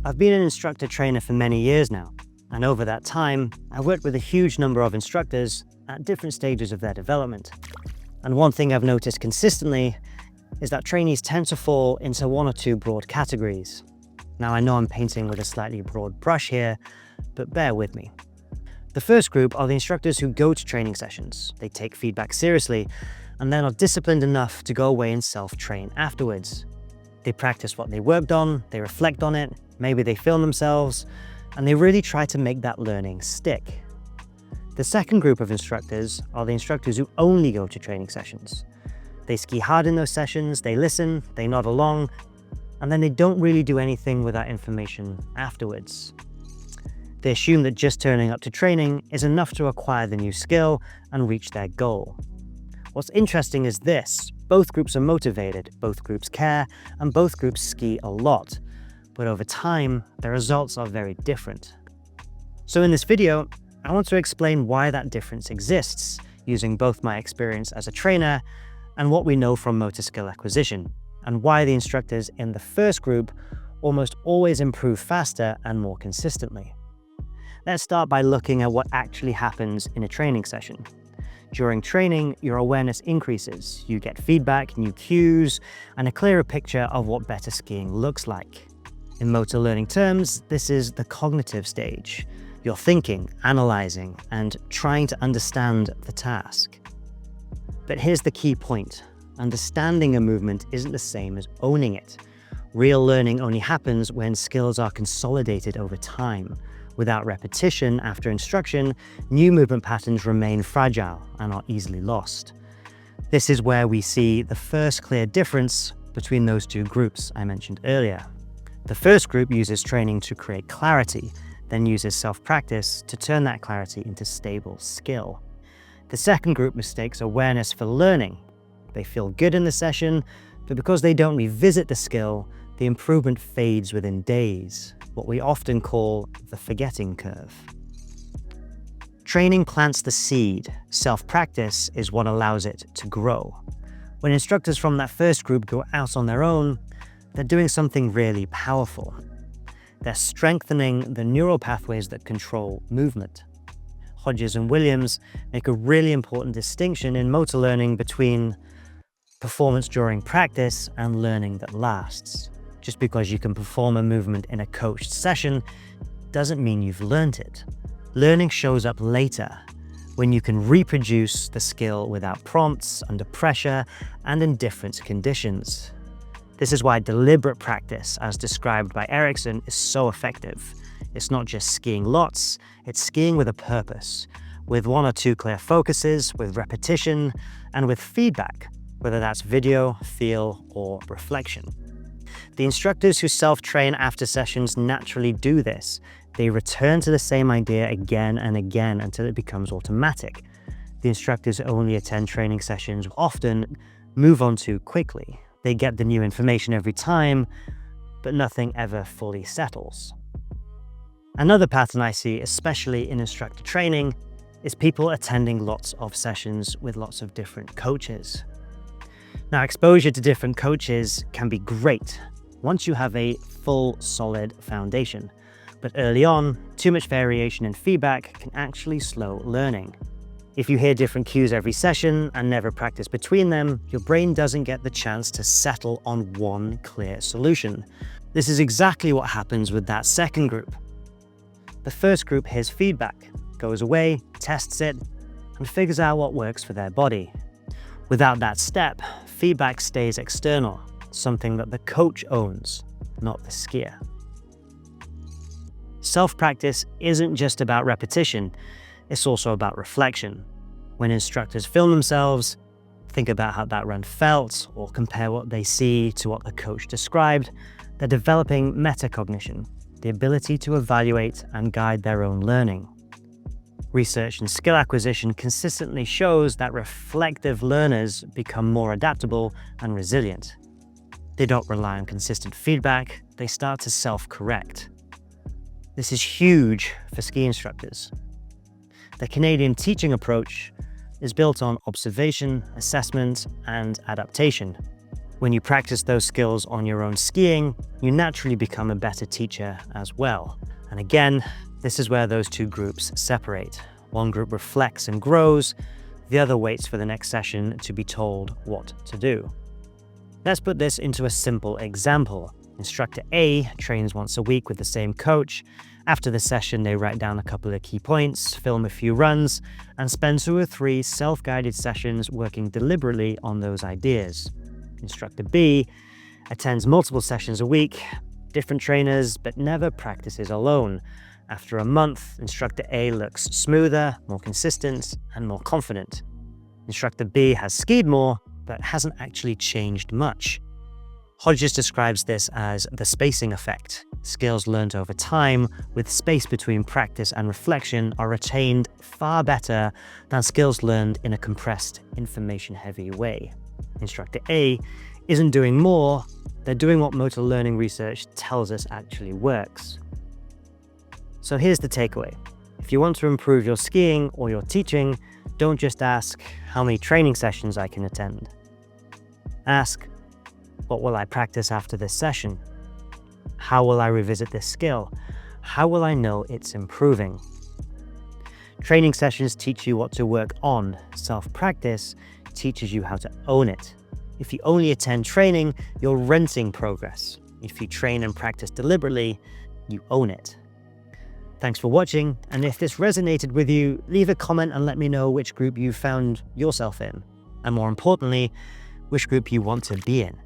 I've been an instructor trainer for many years now, and over that time, I've worked with a huge number of instructors at different stages of their development. And one thing I've noticed consistently is that trainees tend to fall into one or two broad categories. Now, I know I'm painting with a slightly broad brush here, but bear with me. The first group are the instructors who go to training sessions. They take feedback seriously, and then are disciplined enough to go away and self-train afterwards. They practice what they worked on, they reflect on it, maybe they film themselves, and they really try to make that learning stick. The second group of instructors are the instructors who only go to training sessions. They ski hard in those sessions, they listen, they nod along, and then they don't really do anything with that information afterwards. They assume that just turning up to training is enough to acquire the new skill and reach their goal. What's interesting is this: both groups are motivated, both groups care, and both groups ski a lot. But over time, the results are very different. So in this video, I want to explain why that difference exists, using both my experience as a trainer and what we know from motor skill acquisition, and why the instructors in the first group almost always improve faster and more consistently. Let's start by looking at what actually happens in a training session. During training, your awareness increases. You get feedback, new cues, and a clearer picture of what better skiing looks like. In motor learning terms, this is the cognitive stage. You're thinking, analyzing, and trying to understand the task. But here's the key point. Understanding a movement isn't the same as owning it. Real learning only happens when skills are consolidated over time. Without repetition after instruction, new movement patterns remain fragile and are easily lost. This is where we see the first clear difference between those two groups I mentioned earlier. The first group uses training to create clarity, then uses self-practice to turn that clarity into stable skill. The second group mistakes awareness for learning. They feel good in the session, but because they don't revisit the skill, the improvement fades within days, what we often call the forgetting curve. Training plants the seed. Self-practice is what allows it to grow. When instructors from that first group go out on their own, they're doing something really powerful. They're strengthening the neural pathways that control movement. Hodges and Williams make a really important distinction in motor learning between performance during practice and learning that lasts. Just because you can perform a movement in a coached session doesn't mean you've learned it. Learning shows up later, when you can reproduce the skill without prompts, under pressure, and in different conditions. This is why deliberate practice, as described by Ericsson, is so effective. It's not just skiing lots, it's skiing with a purpose, with one or two clear focuses, with repetition, and with feedback, whether that's video, feel, or reflection. The instructors who self-train after sessions naturally do this. They return to the same idea again and again until it becomes automatic. The instructors who only attend training sessions often move on too quickly. They get the new information every time, but nothing ever fully settles. Another pattern I see, especially in instructor training, is people attending lots of sessions with lots of different coaches. Now, exposure to different coaches can be great once you have a full, solid foundation. But early on, too much variation in feedback can actually slow learning. If you hear different cues every session and never practice between them, your brain doesn't get the chance to settle on one clear solution. This is exactly what happens with that second group. The first group hears feedback, goes away, tests it, and figures out what works for their body. Without that step, feedback stays external, something that the coach owns, not the skier. Self-practice isn't just about repetition, it's also about reflection. When instructors film themselves, think about how that run felt, or compare what they see to what the coach described, they're developing metacognition, the ability to evaluate and guide their own learning. Research in skill acquisition consistently shows that reflective learners become more adaptable and resilient. They don't rely on consistent feedback, they start to self-correct. This is huge for ski instructors. The Canadian teaching approach is built on observation, assessment, and adaptation. When you practice those skills on your own skiing, you naturally become a better teacher as well. And again, this is where those two groups separate. One group reflects and grows, the other waits for the next session to be told what to do. Let's put this into a simple example. Instructor A trains once a week with the same coach. After the session, they write down a couple of key points, film a few runs, and spend 2 or 3 self-guided sessions working deliberately on those ideas. Instructor B attends multiple sessions a week, different trainers, but never practices alone. After a month, Instructor A looks smoother, more consistent, and more confident. Instructor B has skied more, but hasn't actually changed much. Hodges describes this as the spacing effect. Skills learned over time, with space between practice and reflection, are retained far better than skills learned in a compressed, information-heavy way. Instructor A isn't doing more, they're doing what motor learning research tells us actually works. So here's the takeaway. If you want to improve your skiing or your teaching, don't just ask how many training sessions I can attend. Ask, what will I practice after this session? How will I revisit this skill? How will I know it's improving? Training sessions teach you what to work on. Self-practice teaches you how to own it. If you only attend training, you're renting progress. If you train and practice deliberately, you own it. Thanks for watching, and if this resonated with you, leave a comment and let me know which group you found yourself in, and more importantly, which group you want to be in.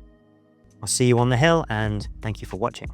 I'll see you on the hill, and thank you for watching.